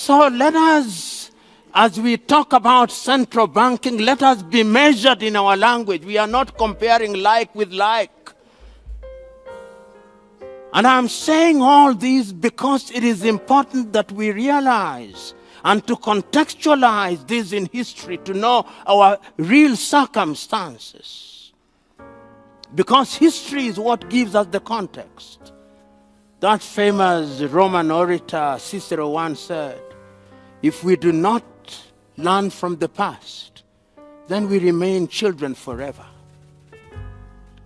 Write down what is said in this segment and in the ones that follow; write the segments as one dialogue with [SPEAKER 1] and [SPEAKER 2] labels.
[SPEAKER 1] So let us, as we talk about central banking, let us be measured in our language. We are not comparing like with like. And I'm saying all this because it is important that we realize and to contextualize this in history, to know our real circumstances. Because history is what gives us the context. That famous Roman orator Cicero once said, if we do not learn from the past, then we remain children forever.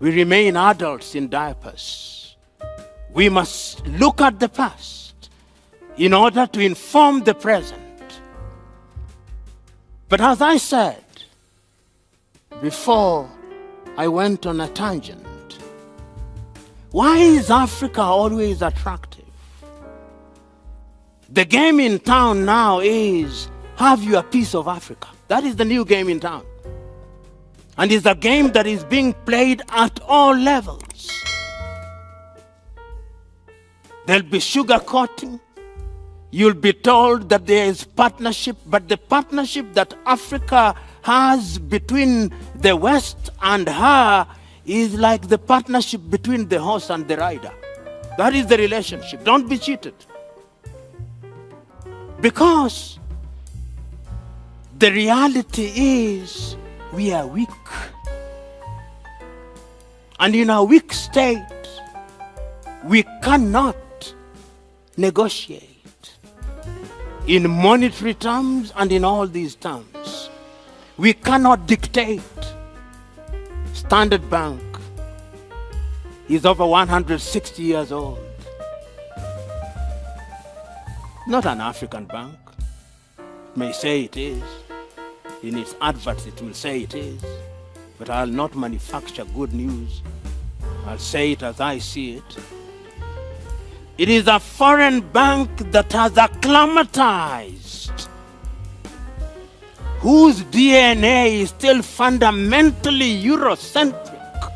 [SPEAKER 1] We remain adults in diapers. We must look at the past in order to inform the present. But as I said before I went on a tangent, why is Africa always attractive? The game in town now is, have you a piece of Africa? That is the new game in town. And it's a game that is being played at all levels. There'll be sugar coating. You'll be told that there is partnership, but the partnership that Africa has between the West and her is like the partnership between the horse and the rider. That is the relationship. Don't be cheated. Because the reality is we are weak. And in a weak state, we cannot negotiate in monetary terms and in all these terms. We cannot dictate. Standard Bank is over 160 years old. Not an African bank. It may say it is. In its adverts it will say it is. But I'll not manufacture good news. I'll say it as I see it. It is a foreign bank that has acclimatized, whose DNA is still fundamentally Eurocentric.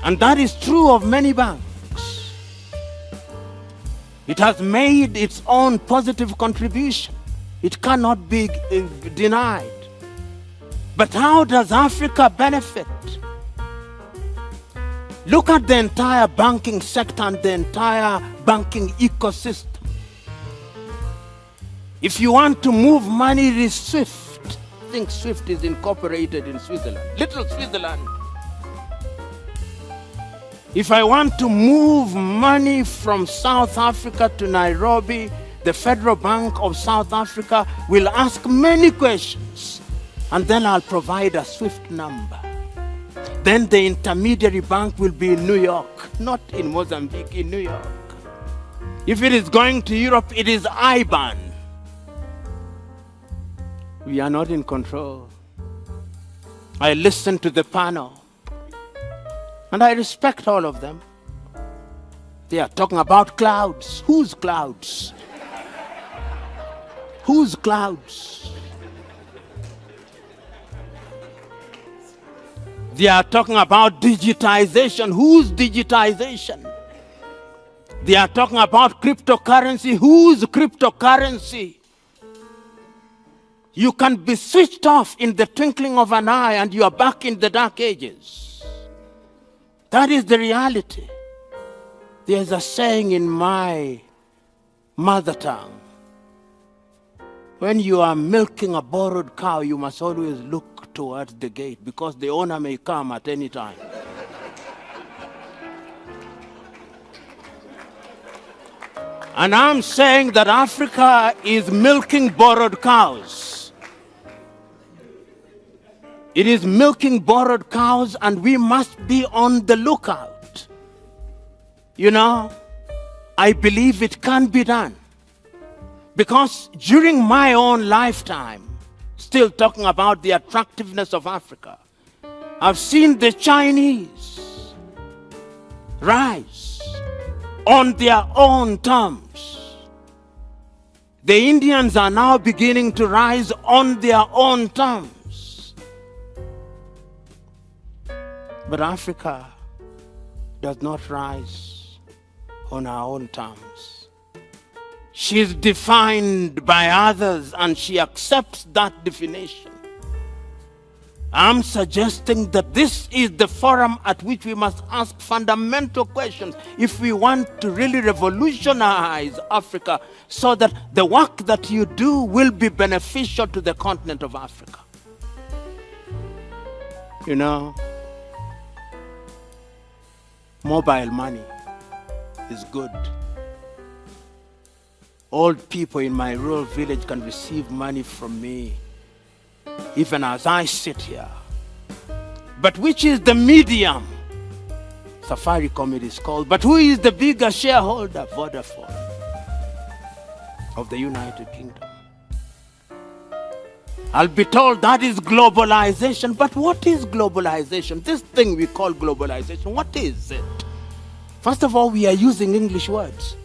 [SPEAKER 1] And that is true of many banks. It has made its own positive contribution. It cannot be denied. But how does Africa benefit? Look at the entire banking sector and the entire banking ecosystem. If you want to move money, it is SWIFT. I think SWIFT is incorporated in Switzerland. Little Switzerland. If I want to move money from South Africa to Nairobi, the Federal Bank of South Africa will ask many questions, and then I'll provide a SWIFT number. Then the intermediary bank will be in New York, not in Mozambique, in New York. If it is going to Europe, it is IBAN. We are not in control. I listen to the panel, and I respect all of them. They are talking about clouds. Whose clouds? Whose clouds? They are talking about digitization. Whose digitization? They are talking about cryptocurrency. Whose cryptocurrency? You can be switched off in the twinkling of an eye and you are back in the dark ages. That is the reality. There's a saying in my mother tongue. When you are milking a borrowed cow, you must always look towards the gate because the owner may come at any time. And I'm saying that Africa is milking borrowed cows. It is milking borrowed cows, and we must be on the lookout. You know, I believe it can be done. Because during my own lifetime, still talking about the attractiveness of Africa, I've seen the Chinese rise on their own terms. The Indians are now beginning to rise on their own terms. But Africa does not rise on our own terms. She's defined by others and she accepts that definition. I'm suggesting that this is the forum at which we must ask fundamental questions if we want to really revolutionize Africa so that the work that you do will be beneficial to the continent of Africa. You know, mobile money is good. Old people in my rural village can receive money from me, even as I sit here. But which is the medium? Safaricom it is called. But who is the bigger shareholder? Vodafone of the United Kingdom. I'll be told that is globalization. But what is globalization? This thing we call globalization, what is it? First of all, we are using English words.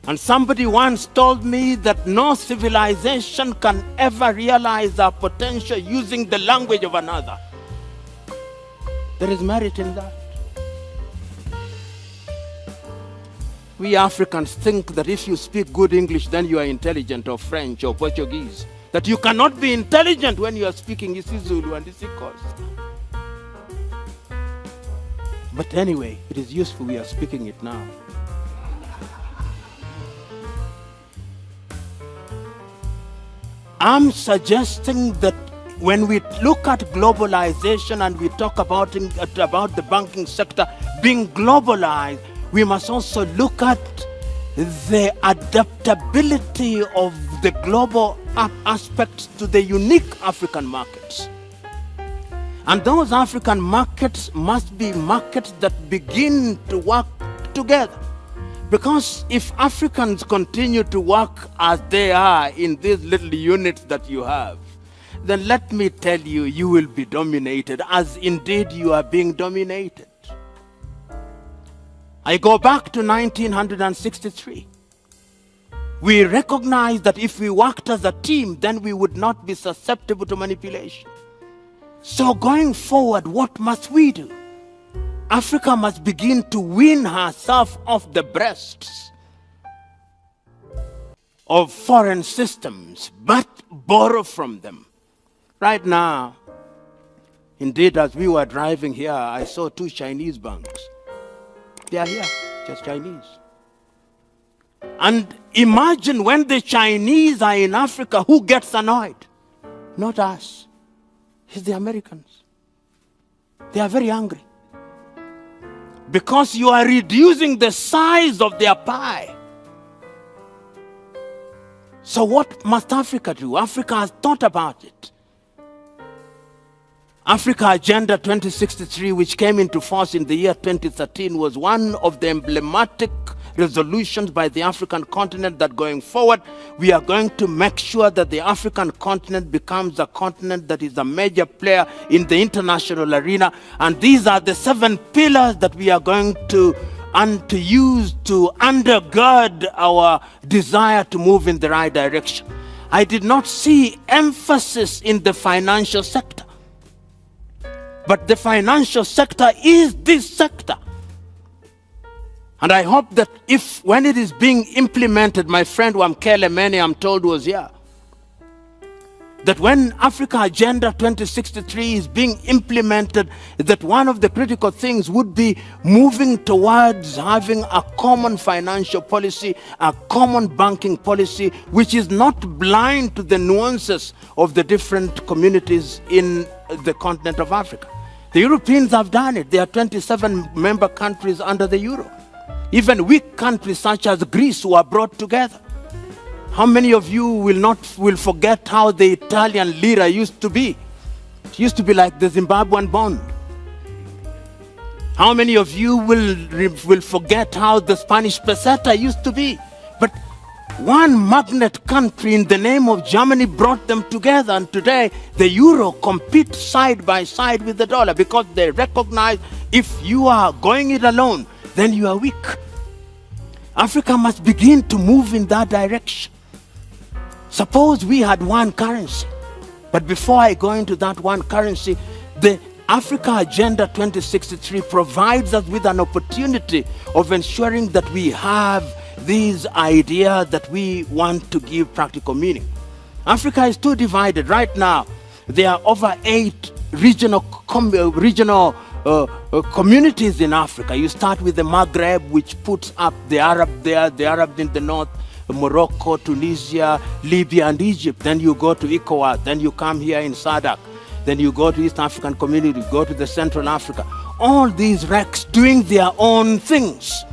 [SPEAKER 1] And somebody once told me that no civilization can ever realize our potential using the language of another. There is merit in that. We Africans think that if you speak good English, then you are intelligent, or French, or Portuguese. That you cannot be intelligent when you are speaking isiZulu and isiXhosa. But anyway, it is useful we are speaking it now. I'm suggesting that when we look at globalization and we talk about the banking sector being globalized, we must also look at the adaptability of the global aspects to the unique African markets. And those African markets must be markets that begin to work together. Because if Africans continue to work as they are in these little units that you have, then let me tell you, you will be dominated, as indeed you are being dominated. I go back to 1963. We recognized that if we worked as a team, then we would not be susceptible to manipulation. So going forward, what must we do? Africa must begin to wean herself off the breasts of foreign systems, but borrow from them. Right now, indeed, as we were driving here, I saw 2 Chinese banks. They are here, just Chinese. And imagine when the Chinese are in Africa, who gets annoyed? Not us. It's the Americans. They are very angry. Because you are reducing the size of their pie. So what must Africa do? Africa has thought about it. Africa Agenda 2063, which came into force in the year 2013, was one of the emblematic resolutions by the African continent that going forward, we are going to make sure that the African continent becomes a continent that is a major player in the international arena. And these are the 7 pillars that we are going to use to undergird our desire to move in the right direction. I did not see emphasis in the financial sector. But the financial sector is this sector. And I hope that when it is being implemented, my friend Wamkele Mene, I'm told, was here, that when Africa Agenda 2063 is being implemented, that one of the critical things would be moving towards having a common financial policy, a common banking policy, which is not blind to the nuances of the different communities in the continent of Africa. The Europeans have done it. There are 27 member countries under the euro. Even weak countries such as Greece were brought together. How many of you will forget how the Italian lira used to be? It used to be like the Zimbabwean bond. How many of you will forget how the Spanish peseta used to be? But one magnet country in the name of Germany brought them together, and today the euro competes side by side with the dollar because they recognize if you are going it alone, then you are weak. Africa must begin to move in that direction. Suppose we had one currency, but before I go into that one currency, the Africa Agenda 2063 provides us with an opportunity of ensuring that we have these ideas that we want to give practical meaning. Africa is too divided. Right now, there are over 8 regional communities in Africa. You start with the Maghreb, which puts up the Arab there, the Arab in the north, Morocco, Tunisia, Libya, and Egypt. Then you go to ECOWAS. Then you come here in SADC. Then you go to East African Community, go to the Central Africa. All these wrecks doing their own things.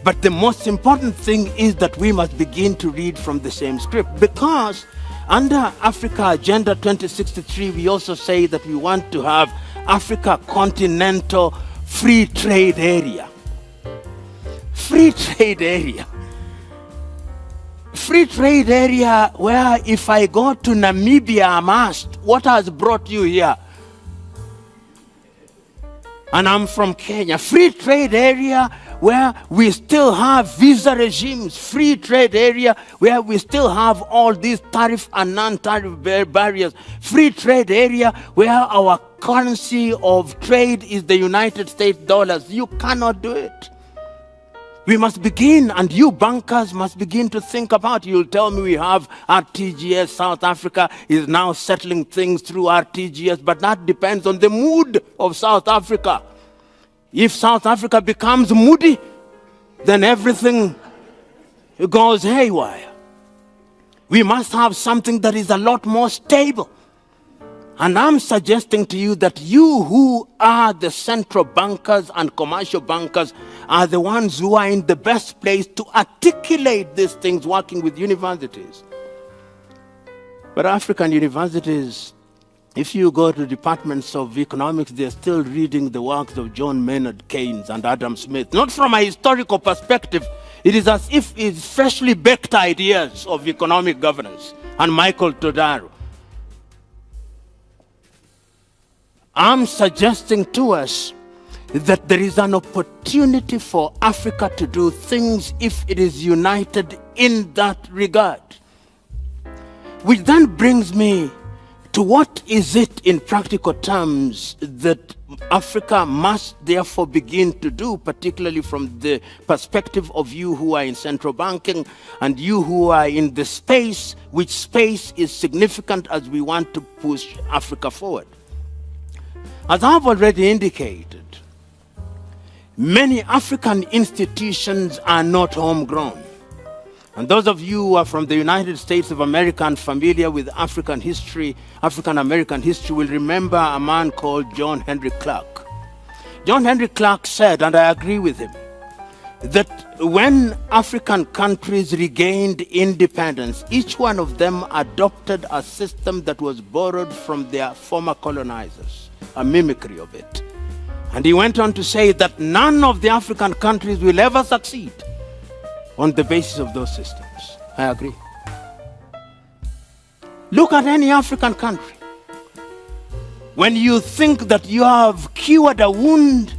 [SPEAKER 1] But the most important thing is that we must begin to read from the same script, because under Africa Agenda 2063, we also say that we want to have Africa Continental Free Trade Area. Free trade area. Free trade area where if I go to Namibia, I'm asked, what has brought you here? And I'm from Kenya. Free trade area where we still have visa regimes. Free trade area where we still have all these tariff and non-tariff barriers. Free trade area where our currency of trade is the United States dollars. You cannot do it. We must begin, and you bankers must begin to think about. You'll tell me we have RTGS. South Africa is now settling things through RTGS, but that depends on the mood of South Africa. If South Africa becomes moody, then everything goes haywire. We must have something that is a lot more stable. And I'm suggesting to you that you who are the central bankers and commercial bankers are the ones who are in the best place to articulate these things working with universities. But African universities, if you go to departments of economics, they're still reading the works of John Maynard Keynes and Adam Smith. Not from a historical perspective. It is as if it's freshly baked ideas of economic governance. And Michael Todaro. I'm suggesting to us that there is an opportunity for Africa to do things if it is united in that regard. Which then brings me to what is it in practical terms that Africa must therefore begin to do, particularly from the perspective of you who are in central banking and you who are in the space, which space is significant as we want to push Africa forward. As I've already indicated, many African institutions are not homegrown. And those of you who are from the United States of America and familiar with African history, African American history, will remember a man called John Henry Clark. John Henry Clark said, and I agree with him, that when African countries regained independence, each one of them adopted a system that was borrowed from their former colonizers, a mimicry of it. And he went on to say that none of the African countries will ever succeed on the basis of those systems. I agree. Look at any African country. When you think that you have cured a wound,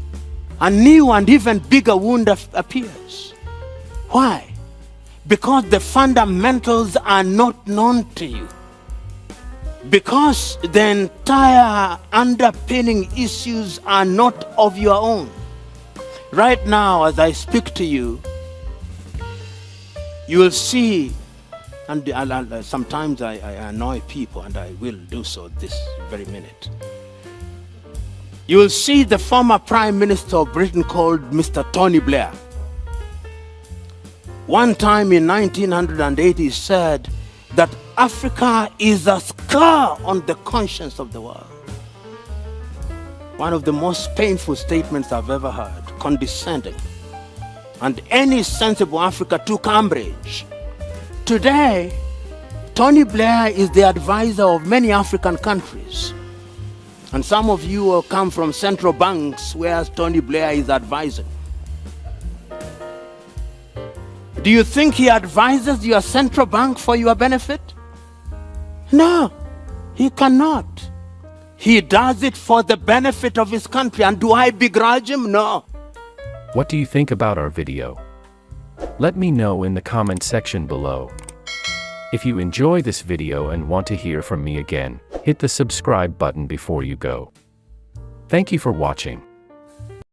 [SPEAKER 1] a new and even bigger wound appears. Why? Because the fundamentals are not known to you. Because the entire underpinning issues are not of your own. Right now, as I speak to you, you will see, and sometimes I annoy people, and I will do so this very minute. You will see the former Prime Minister of Britain called Mr. Tony Blair. One time in 1980 he said that Africa is a scar on the conscience of the world. One of the most painful statements I've ever heard, condescending. And any sensible Africa took umbrage. Today, Tony Blair is the advisor of many African countries. And some of you will come from central banks where Tony Blair is advising. Do you think he advises your central bank for your benefit? No, he cannot. He does it for the benefit of his country. And do I begrudge him? No.
[SPEAKER 2] What do you think about our video? Let me know in the comment section below. If you enjoy this video and want to hear from me again, hit the subscribe button before you go. Thank you for watching.